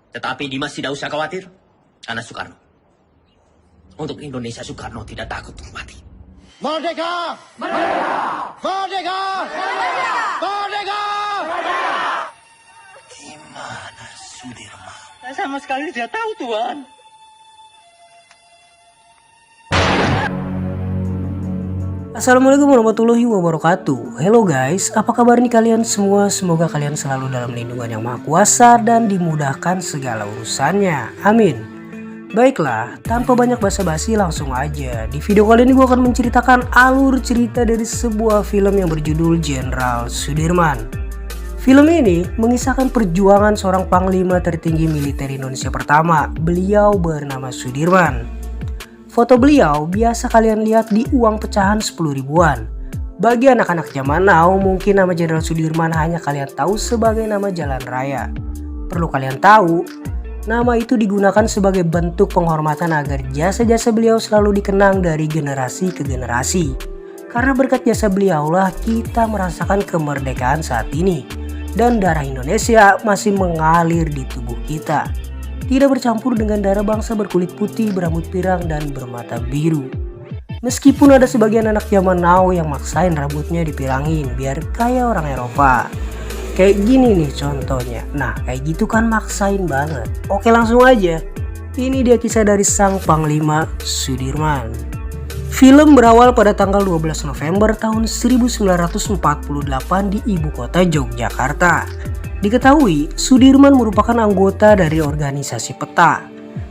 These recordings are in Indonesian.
Tetapi Dimas tidak usah khawatir, karena Soekarno. Untuk Indonesia, Soekarno tidak takut untuk mati. Merdeka! Merdeka! Merdeka! Merdeka! Merdeka! Di mana Sudirman? Saya sama sekali tidak tahu, Tuan. Assalamualaikum warahmatullahi wabarakatuh. Hello guys, apa kabar nih kalian semua? Semoga kalian selalu dalam lindungan yang maha kuasa dan dimudahkan segala urusannya. Amin. Baiklah, tanpa banyak basa-basi langsung aja. Di video kali ini gue akan menceritakan alur cerita dari sebuah film yang berjudul Jenderal Sudirman. Film ini mengisahkan perjuangan seorang panglima tertinggi militer Indonesia pertama. Beliau bernama Sudirman. Foto beliau biasa kalian lihat di uang pecahan 10 ribuan. Bagi anak-anak zaman now, mungkin nama Jenderal Sudirman hanya kalian tahu sebagai nama jalan raya. Perlu kalian tahu, nama itu digunakan sebagai bentuk penghormatan agar jasa-jasa beliau selalu dikenang dari generasi ke generasi. Karena berkat jasa beliaulah kita merasakan kemerdekaan saat ini. Dan darah Indonesia masih mengalir di tubuh kita. Tidak bercampur dengan darah bangsa berkulit putih, berambut pirang, dan bermata biru. Meskipun ada sebagian anak zaman now yang maksain rambutnya dipirangin biar kayak orang Eropa. Kayak gini nih contohnya. Nah kayak gitu kan maksain banget. Oke langsung aja. Ini dia kisah dari sang Panglima Sudirman. Film berawal pada tanggal 12 November tahun 1948 di ibu kota Yogyakarta. Diketahui, Sudirman merupakan anggota dari organisasi Peta.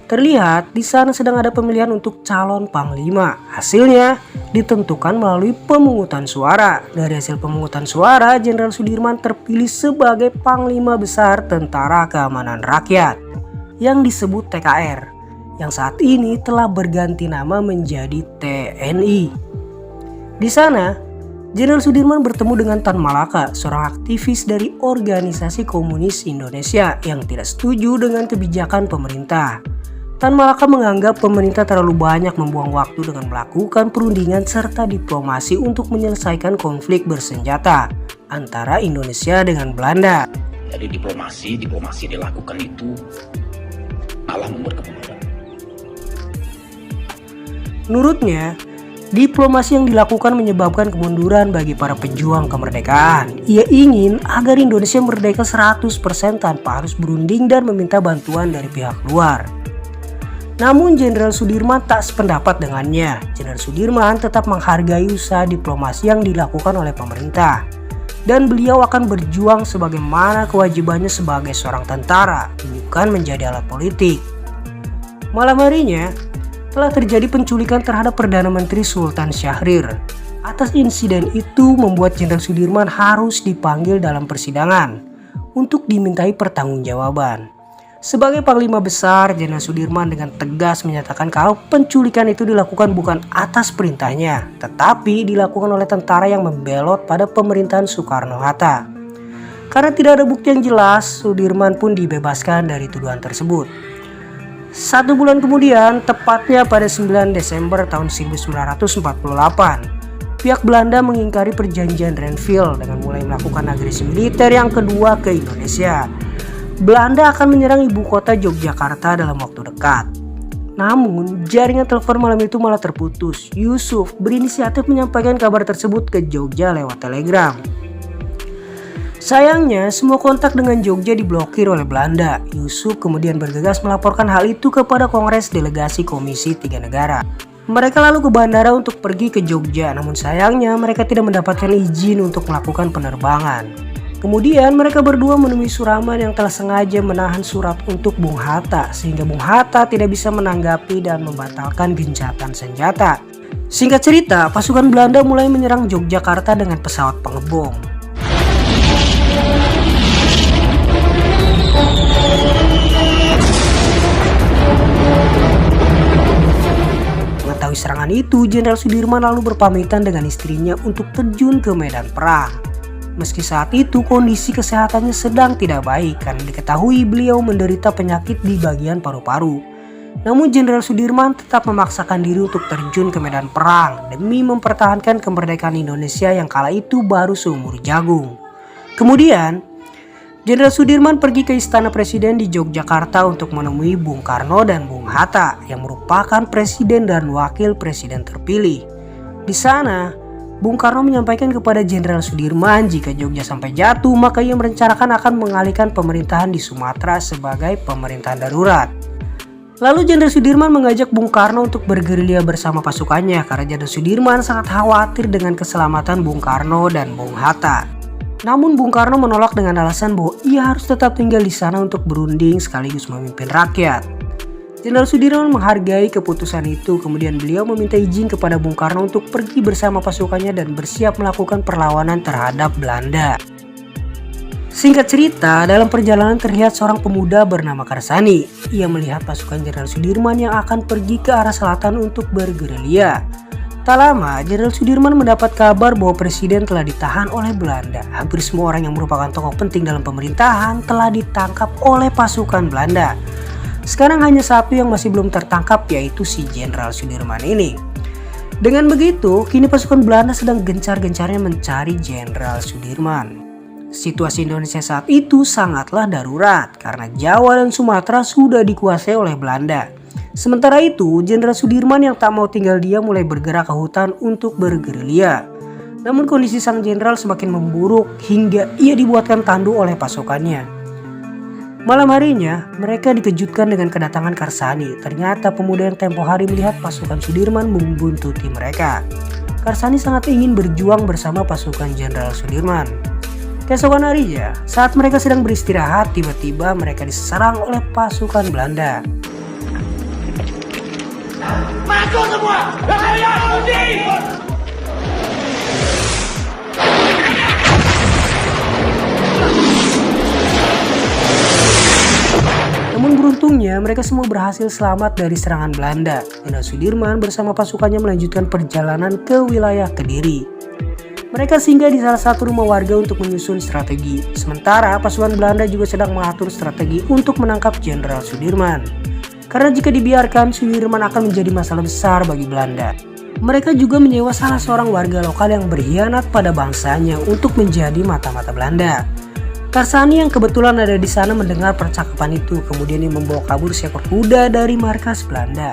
Terlihat di sana sedang ada pemilihan untuk calon panglima. Hasilnya ditentukan melalui pemungutan suara. Dari hasil pemungutan suara, Jenderal Sudirman terpilih sebagai Panglima Besar Tentara Keamanan Rakyat yang disebut TKR, yang saat ini telah berganti nama menjadi TNI. Di sana, Jenderal Sudirman bertemu dengan Tan Malaka, seorang aktivis dari Organisasi Komunis Indonesia yang tidak setuju dengan kebijakan pemerintah. Tan Malaka menganggap pemerintah terlalu banyak membuang waktu dengan melakukan perundingan serta diplomasi untuk menyelesaikan konflik bersenjata antara Indonesia dengan Belanda. Jadi diplomasi dilakukan itu malah membuat kemunduran. Menurutnya, diplomasi yang dilakukan menyebabkan kemunduran bagi para pejuang kemerdekaan. Ia ingin agar Indonesia merdeka 100% tanpa harus berunding dan meminta bantuan dari pihak luar. Namun Jenderal Sudirman tak sependapat dengannya. Jenderal Sudirman tetap menghargai usaha diplomasi yang dilakukan oleh pemerintah. Dan beliau akan berjuang sebagaimana kewajibannya sebagai seorang tentara, bukan menjadi alat politik. Malam harinya, telah terjadi penculikan terhadap Perdana Menteri Sultan Syahrir. Atas insiden itu membuat Jenderal Sudirman harus dipanggil dalam persidangan untuk dimintai pertanggungjawaban. Sebagai Panglima Besar, Jenderal Sudirman dengan tegas menyatakan kalau penculikan itu dilakukan bukan atas perintahnya, tetapi dilakukan oleh tentara yang membelot pada pemerintahan Soekarno-Hatta. Karena tidak ada bukti yang jelas, Sudirman pun dibebaskan dari tuduhan tersebut. 1 bulan kemudian, tepatnya pada 9 Desember tahun 1948, pihak Belanda mengingkari perjanjian Renville dengan mulai melakukan agresi militer yang kedua ke Indonesia. Belanda akan menyerang ibu kota Yogyakarta dalam waktu dekat. Namun, jaringan telepon malam itu malah terputus. Yusuf berinisiatif menyampaikan kabar tersebut ke Jogja lewat telegram. Sayangnya, semua kontak dengan Jogja diblokir oleh Belanda. Yusuf kemudian bergegas melaporkan hal itu kepada Kongres Delegasi Komisi 3 Negara. Mereka lalu ke bandara untuk pergi ke Jogja, namun sayangnya mereka tidak mendapatkan izin untuk melakukan penerbangan. Kemudian mereka berdua menemui Suraman yang telah sengaja menahan surat untuk Bung Hatta, sehingga Bung Hatta tidak bisa menanggapi dan membatalkan gencatan senjata. Singkat cerita, pasukan Belanda mulai menyerang Yogyakarta dengan pesawat pengebom. Mengetahui serangan itu, Jenderal Sudirman lalu berpamitan dengan istrinya untuk terjun ke medan perang. Meski saat itu kondisi kesehatannya sedang tidak baik karena diketahui beliau menderita penyakit di bagian paru-paru. Namun Jenderal Sudirman tetap memaksakan diri untuk terjun ke medan perang demi mempertahankan kemerdekaan Indonesia yang kala itu baru seumur jagung. Kemudian, Jenderal Sudirman pergi ke Istana Presiden di Yogyakarta untuk menemui Bung Karno dan Bung Hatta yang merupakan presiden dan wakil presiden terpilih. Di sana, Bung Karno menyampaikan kepada Jenderal Sudirman jika Jogja sampai jatuh maka ia merencanakan akan mengalihkan pemerintahan di Sumatera sebagai pemerintahan darurat. Lalu Jenderal Sudirman mengajak Bung Karno untuk bergerilya bersama pasukannya karena Jenderal Sudirman sangat khawatir dengan keselamatan Bung Karno dan Bung Hatta. Namun Bung Karno menolak dengan alasan bahwa ia harus tetap tinggal di sana untuk berunding sekaligus memimpin rakyat. Jenderal Sudirman menghargai keputusan itu, kemudian beliau meminta izin kepada Bung Karno untuk pergi bersama pasukannya dan bersiap melakukan perlawanan terhadap Belanda. Singkat cerita, dalam perjalanan terlihat seorang pemuda bernama Karsani. Ia melihat pasukan Jenderal Sudirman yang akan pergi ke arah selatan untuk bergerilya. Tak lama, Jenderal Sudirman mendapat kabar bahwa presiden telah ditahan oleh Belanda. Hampir semua orang yang merupakan tokoh penting dalam pemerintahan telah ditangkap oleh pasukan Belanda. Sekarang hanya satu yang masih belum tertangkap, yaitu si Jenderal Sudirman ini. Dengan begitu, kini pasukan Belanda sedang gencar-gencarnya mencari Jenderal Sudirman. Situasi Indonesia saat itu sangatlah darurat karena Jawa dan Sumatera sudah dikuasai oleh Belanda. Sementara itu, Jenderal Sudirman yang tak mau tinggal diam mulai bergerak ke hutan untuk bergerilya. Namun kondisi sang jenderal semakin memburuk hingga ia dibuatkan tandu oleh pasukannya. Malam harinya, mereka dikejutkan dengan kedatangan Karsani. Ternyata pemuda yang tempo hari melihat pasukan Sudirman membuntuti mereka. Karsani sangat ingin berjuang bersama pasukan Jenderal Sudirman. Keesokan harinya, saat mereka sedang beristirahat, tiba-tiba mereka diserang oleh pasukan Belanda. Masuk semua! Namun beruntungnya mereka semua berhasil selamat dari serangan Belanda. Jenderal Sudirman bersama pasukannya melanjutkan perjalanan ke wilayah Kediri. Mereka singgah di salah satu rumah warga untuk menyusun strategi. Sementara pasukan Belanda juga sedang mengatur strategi untuk menangkap Jenderal Sudirman. Karena jika dibiarkan, Sudirman akan menjadi masalah besar bagi Belanda. Mereka juga menyewa salah seorang warga lokal yang berkhianat pada bangsanya untuk menjadi mata-mata Belanda. Karsani yang kebetulan ada di sana mendengar percakapan itu, kemudian ia membawa kabur seekor kuda dari markas Belanda.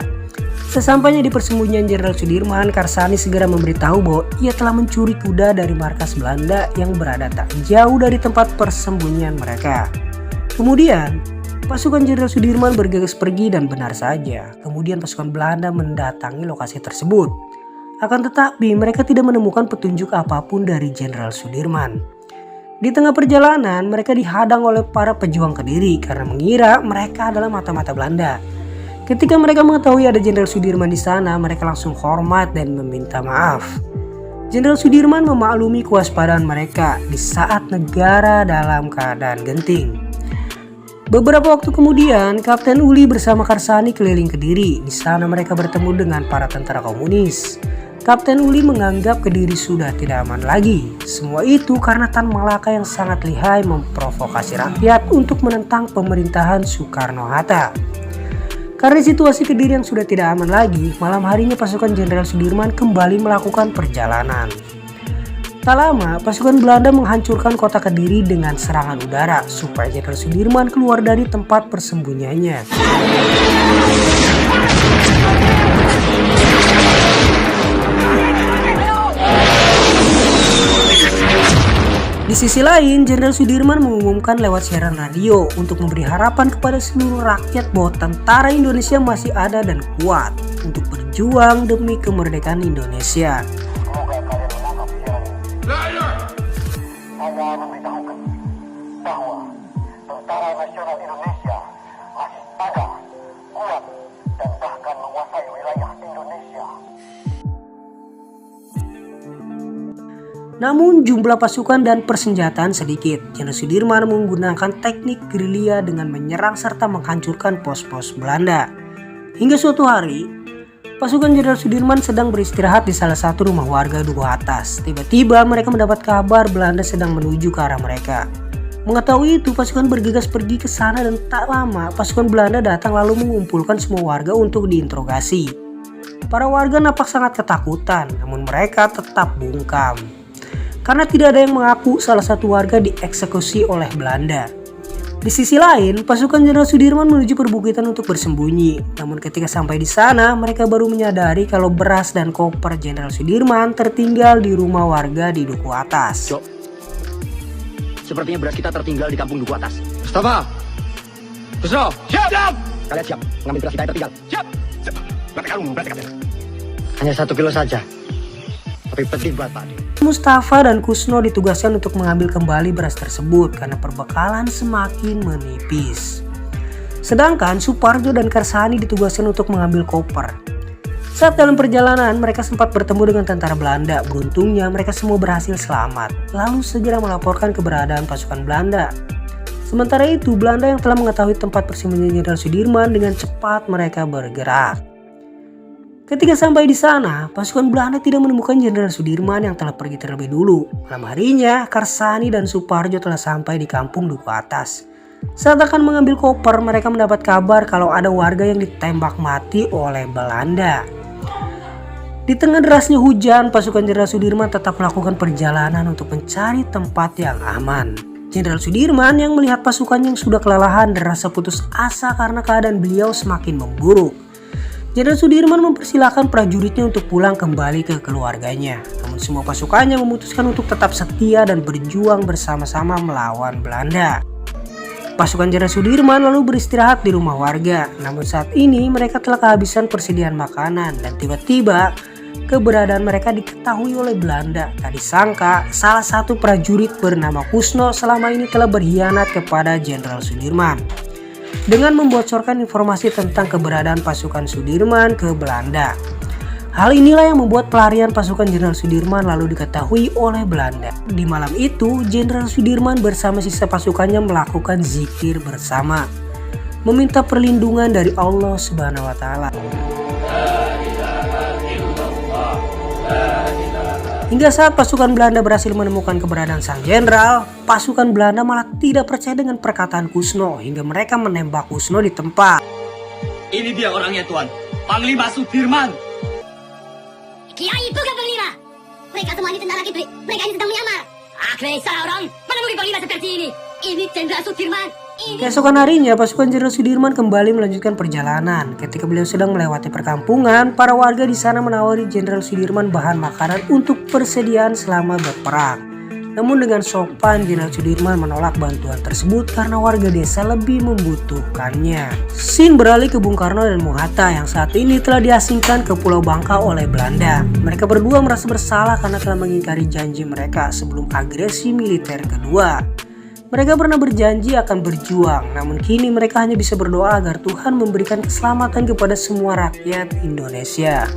Sesampainya di persembunyian Jenderal Sudirman, Karsani segera memberitahu bahwa ia telah mencuri kuda dari markas Belanda yang berada tak jauh dari tempat persembunyian mereka. Kemudian, pasukan Jenderal Sudirman bergegas pergi dan benar saja. Kemudian pasukan Belanda mendatangi lokasi tersebut. Akan tetapi mereka tidak menemukan petunjuk apapun dari Jenderal Sudirman. Di tengah perjalanan mereka dihadang oleh para pejuang Kediri karena mengira mereka adalah mata-mata Belanda. Ketika mereka mengetahui ada Jenderal Sudirman di sana, mereka langsung hormat dan meminta maaf. Jenderal Sudirman memaklumi kewaspadaan mereka di saat negara dalam keadaan genting. Beberapa waktu kemudian, Kapten Uli bersama Karsani keliling Kediri. Di sana mereka bertemu dengan para tentara komunis. Kapten Uli menganggap Kediri sudah tidak aman lagi. Semua itu karena Tan Malaka yang sangat lihai memprovokasi rakyat untuk menentang pemerintahan Soekarno-Hatta. Karena situasi Kediri yang sudah tidak aman lagi, malam harinya pasukan Jenderal Sudirman kembali melakukan perjalanan. Tak lama, pasukan Belanda menghancurkan kota Kediri dengan serangan udara supaya Jenderal Sudirman keluar dari tempat persembunyiannya. Di sisi lain, Jenderal Sudirman mengumumkan lewat siaran radio untuk memberi harapan kepada seluruh rakyat bahwa tentara Indonesia masih ada dan kuat untuk berjuang demi kemerdekaan Indonesia. Saya memberitahukan bahwa tentara nasional Indonesia masih ada, kuat, dan bahkan menguasai wilayah Indonesia. Namun jumlah pasukan dan persenjataan sedikit. Jenderal Sudirman menggunakan teknik gerilya dengan menyerang serta menghancurkan pos-pos Belanda. Hingga suatu hari, pasukan Jenderal Sudirman sedang beristirahat di salah satu rumah warga Dukuh Atas. Tiba-tiba mereka mendapat kabar Belanda sedang menuju ke arah mereka. Mengetahui itu, pasukan bergegas pergi ke sana dan tak lama pasukan Belanda datang lalu mengumpulkan semua warga untuk diinterogasi. Para warga nampak sangat ketakutan, namun mereka tetap bungkam. Karena tidak ada yang mengaku salah satu warga dieksekusi oleh Belanda. Di sisi lain, pasukan Jenderal Sudirman menuju perbukitan untuk bersembunyi. Namun ketika sampai di sana, mereka baru menyadari kalau beras dan koper Jenderal Sudirman tertinggal di rumah warga di Duku Atas. Cok, sepertinya beras kita tertinggal di kampung Duku Atas. Mustafa! Kusno! Siap! Siap! Kalian siap mengambil beras kita yang tertinggal? Siap! Berarti kalung, berarti kapten. Hanya 1 kilo saja. Tapi penting buat Pak Ade. Mustafa dan Kusno ditugaskan untuk mengambil kembali beras tersebut karena perbekalan semakin menipis. Sedangkan Suparjo dan Karsani ditugaskan untuk mengambil koper. Saat dalam perjalanan mereka sempat bertemu dengan tentara Belanda. Beruntungnya mereka semua berhasil selamat, lalu segera melaporkan keberadaan pasukan Belanda. Sementara itu Belanda yang telah mengetahui tempat persembunyian Jenderal Sudirman dengan cepat mereka bergerak. Ketika sampai di sana, pasukan Belanda tidak menemukan Jenderal Sudirman yang telah pergi terlebih dulu. Malam harinya, Karsani dan Suparjo telah sampai di kampung Duku Atas. Saat akan mengambil koper, mereka mendapat kabar kalau ada warga yang ditembak mati oleh Belanda. Di tengah derasnya hujan, pasukan Jenderal Sudirman tetap melakukan perjalanan untuk mencari tempat yang aman. Jenderal Sudirman yang melihat pasukannya yang sudah kelelahan dan rasa putus asa karena keadaan beliau semakin memburuk. Jenderal Sudirman mempersilahkan prajuritnya untuk pulang kembali ke keluarganya. Namun semua pasukannya memutuskan untuk tetap setia dan berjuang bersama-sama melawan Belanda. Pasukan Jenderal Sudirman lalu beristirahat di rumah warga. Namun saat ini mereka telah kehabisan persediaan makanan dan tiba-tiba keberadaan mereka diketahui oleh Belanda. Tak disangka salah satu prajurit bernama Kusno selama ini telah berkhianat kepada Jenderal Sudirman dengan membocorkan informasi tentang keberadaan pasukan Sudirman ke Belanda. Hal inilah yang membuat pelarian pasukan Jenderal Sudirman lalu diketahui oleh Belanda. Di malam itu, Jenderal Sudirman bersama sisa pasukannya melakukan zikir bersama, meminta perlindungan dari Allah Subhanahu wa Ta'ala. Hingga saat pasukan Belanda berhasil menemukan keberadaan sang jenderal, pasukan Belanda malah tidak percaya dengan perkataan Kusno hingga mereka menembak Kusno di tempat. Ini dia orangnya, Tuan. Panglima Sudirman. Kiai bukan panglima. Mereka semua ini tentara kibrit. Mereka ini sedang menyamar. Salah orang. Mana mungkin panglima seperti ini? Ini Jenderal Sudirman. Keesokan harinya, pasukan Jenderal Sudirman kembali melanjutkan perjalanan. Ketika beliau sedang melewati perkampungan, para warga di sana menawari Jenderal Sudirman bahan makanan untuk persediaan selama berperang. Namun dengan sopan, Jenderal Sudirman menolak bantuan tersebut karena warga desa lebih membutuhkannya. Scene beralih ke Bung Karno dan Bung Hatta yang saat ini telah diasingkan ke Pulau Bangka oleh Belanda. Mereka berdua merasa bersalah karena telah mengingkari janji mereka sebelum agresi militer kedua. Mereka pernah berjanji akan berjuang, namun kini mereka hanya bisa berdoa agar Tuhan memberikan keselamatan kepada semua rakyat Indonesia.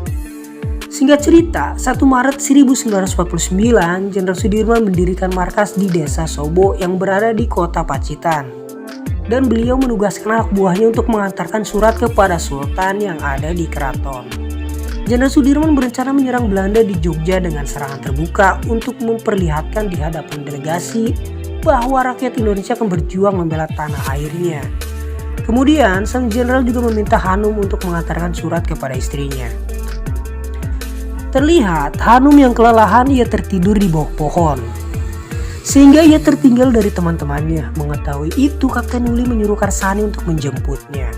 Singkat cerita, 1 Maret 1949, Jenderal Sudirman mendirikan markas di Desa Sobo yang berada di kota Pacitan. Dan beliau menugaskan anak buahnya untuk mengantarkan surat kepada Sultan yang ada di keraton. Jenderal Sudirman berencana menyerang Belanda di Jogja dengan serangan terbuka untuk memperlihatkan di hadapan delegasi bahwa rakyat Indonesia akan berjuang membela tanah airnya. Kemudian, sang jenderal juga meminta Hanum untuk mengantarkan surat kepada istrinya. Terlihat Hanum yang kelelahan ia tertidur di bawah pohon, sehingga ia tertinggal dari teman-temannya. Mengetahui itu, Kapten Uli menyuruh Karsani untuk menjemputnya.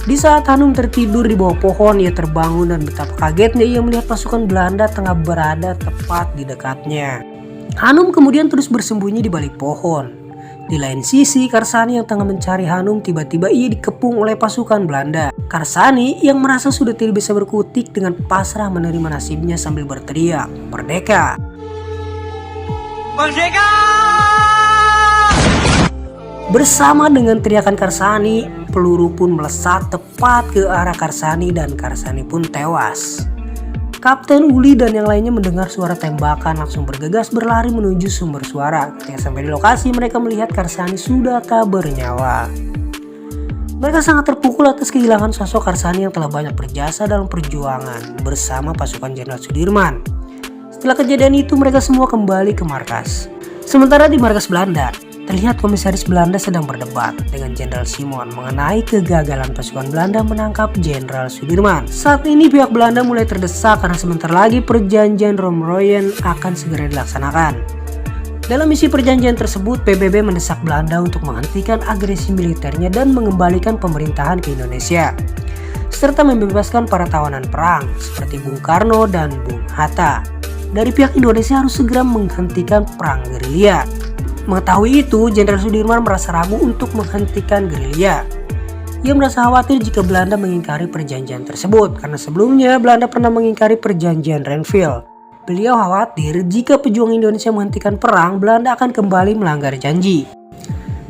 Di saat Hanum tertidur di bawah pohon, ia terbangun dan betapa kagetnya ia melihat pasukan Belanda tengah berada tepat di dekatnya. Hanum kemudian terus bersembunyi di balik pohon. Di lain sisi, Karsani yang tengah mencari Hanum tiba-tiba ia dikepung oleh pasukan Belanda. Karsani yang merasa sudah tidak bisa berkutik dengan pasrah menerima nasibnya sambil berteriak, "Merdeka! Merdeka!" Bersama dengan teriakan Karsani, peluru pun melesat tepat ke arah Karsani dan Karsani pun tewas. Kapten Uli dan yang lainnya mendengar suara tembakan langsung bergegas berlari menuju sumber suara. Ketika sampai di lokasi, mereka melihat Karsani sudah tak bernyawa. Mereka sangat terpukul atas kehilangan sosok Karsani yang telah banyak berjasa dalam perjuangan bersama pasukan Jenderal Sudirman. Setelah kejadian itu, mereka semua kembali ke markas. Sementara di markas Belanda, terlihat komisaris Belanda sedang berdebat dengan Jenderal Simon mengenai kegagalan pasukan Belanda menangkap Jenderal Sudirman. Saat ini pihak Belanda mulai terdesak karena sebentar lagi perjanjian Romroyen akan segera dilaksanakan. Dalam misi perjanjian tersebut, PBB mendesak Belanda untuk menghentikan agresi militernya dan mengembalikan pemerintahan ke Indonesia, serta membebaskan para tawanan perang seperti Bung Karno dan Bung Hatta. Dari pihak Indonesia harus segera menghentikan perang gerilya. Mengetahui itu, Jenderal Sudirman merasa ragu untuk menghentikan gerilya. Ia merasa khawatir jika Belanda mengingkari perjanjian tersebut, karena sebelumnya Belanda pernah mengingkari perjanjian Renville. Beliau khawatir jika pejuang Indonesia menghentikan perang, Belanda akan kembali melanggar janji.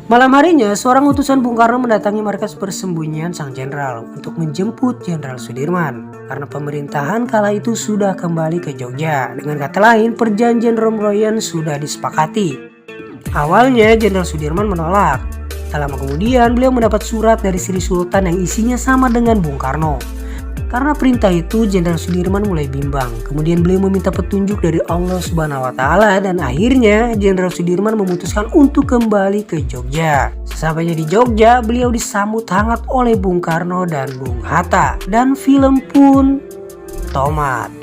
Malam harinya, seorang utusan Bung Karno mendatangi markas persembunyian sang jenderal untuk menjemput Jenderal Sudirman, karena pemerintahan kala itu sudah kembali ke Jogja. Dengan kata lain, perjanjian Romroyan sudah disepakati. Awalnya Jenderal Sudirman menolak. Tak lama kemudian beliau mendapat surat dari Sri Sultan yang isinya sama dengan Bung Karno. Karena perintah itu, Jenderal Sudirman mulai bimbang. Kemudian beliau meminta petunjuk dari Allah Subhanahu wa Ta'ala, dan akhirnya Jenderal Sudirman memutuskan untuk kembali ke Jogja. Sesampainya di Jogja, beliau disambut hangat oleh Bung Karno dan Bung Hatta, dan film pun tamat.